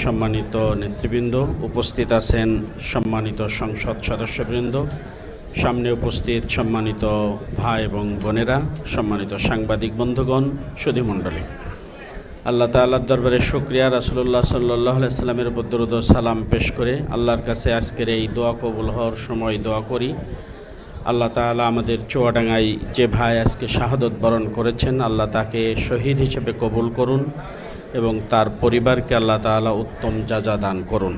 সম্মানিত নেতৃবৃন্দ, উপস্থিত আছেন সম্মানিত সংসদ সদস্যবৃন্দ, সামনে উপস্থিত সম্মানিত ভাই এবং বোনেরা, সম্মানিত সাংবাদিক বন্ধুগণ, সুধীমণ্ডলী, আল্লাহ তাআলার দরবারে শুকরিয়া, রাসূলুল্লাহ সাল্লাল্লাহু আলাইহি সাল্লামের উপর দরুদ ও সালাম পেশ করে আল্লাহর কাছে আজকের এই দোয়া কবুল হওয়ার সময় দোয়া করি। আল্লাহ তাআলা আমাদের চুয়াডাঙ্গায় যে ভাই আজকে শাহাদত বরণ করেছেন, আল্লাহ তাকে শহীদ হিসেবে কবুল করুন এবং তার পরিবারকে আল্লাহ তাআলা উত্তম যাজা দান করুন।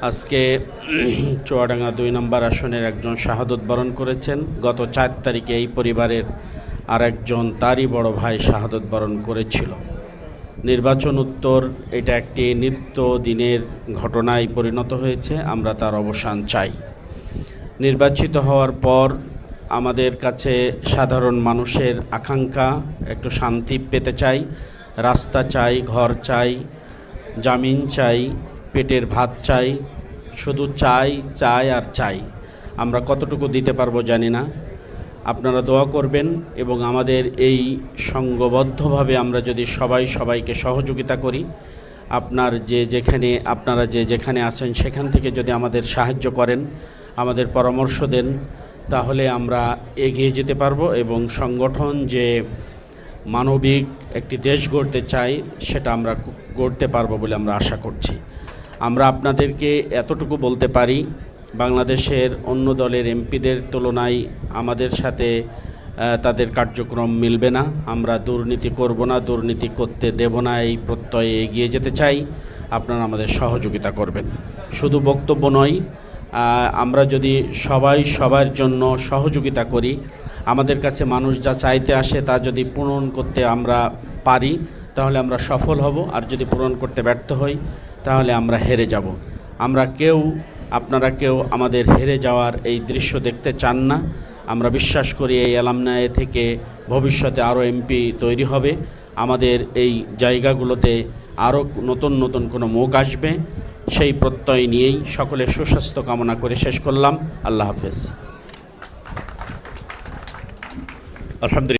আজকে চুয়াডাঙ্গা ২ নম্বর আসনের একজন শাহাদত বরণ করেছেন। গত ৪ তারিখে এই পরিবারের আরেকজন তারই বড় ভাই শাহাদত বরণ করেছিল। নির্বাচন উত্তর এটা একটি নিত্য দিনের ঘটনায় পরিণত হয়েছে। আমরা তার অবসান চাই। নির্বাচিত হওয়ার পর আমাদের কাছে সাধারণ মানুষের আকাঙ্ক্ষা একটু শান্তি পেতে চাই, রাস্তা চাই, ঘর চাই, জামিন চাই, পেটের ভাত চাই, শুধু চাই চাই আর চাই। আমরা কতটুকু দিতে পারবো জানি না। আপনারা দোয়া করবেন এবং আমাদের এই সংঘবদ্ধভাবে আমরা যদি সবাইকে সহযোগিতা করি, আপনারা যে যেখানে আছেন সেখান থেকে যদি আমাদের সাহায্য করেন, আমাদের পরামর্শ দেন, তাহলে আমরা এগিয়ে যেতে পারবো এবং সংগঠন যে মানবিক একটি দেশ গড়তে চাই সেটা আমরা গড়তে পারবো বলে আমরা আশা করছি। আমরা আপনাদেরকে এতটুকু বলতে পারি, বাংলাদেশের অন্য দলের এমপিদের তুলনায় আমাদের সাথে তাদের কার্যক্রম মিলবে না। আমরা দুর্নীতি করব না, দুর্নীতি করতে দেব না, এই প্রত্যয়ে এগিয়ে যেতে চাই। আপনারা আমাদের সহযোগিতা করবেন। শুধু বক্তব্য নয়, আমরা যদি সবার জন্য সহযোগিতা করি, আমাদের কাছে মানুষ যা চাইতে আসে তা যদি পূরণ করতে আমরা পারি, তাহলে আমরা সফল হব। আর যদি পূরণ করতে ব্যর্থ হই, তাহলে আমরা হেরে যাব। আপনারা কেউ আমাদের হেরে যাওয়ার এই দৃশ্য দেখতে চান না। আমরা বিশ্বাস করি এই এলামনায় থেকে ভবিষ্যতে আরও এমপি তৈরি হবে। আমাদের এই জায়গাগুলোতে আরও নতুন কোনো মুখ আসবে। সেই প্রত্যয় নিয়েই সকলের সুস্বাস্থ্য কামনা করে শেষ করলাম। আল্লাহ হাফেজ। আলহামদুলিল্লাহ।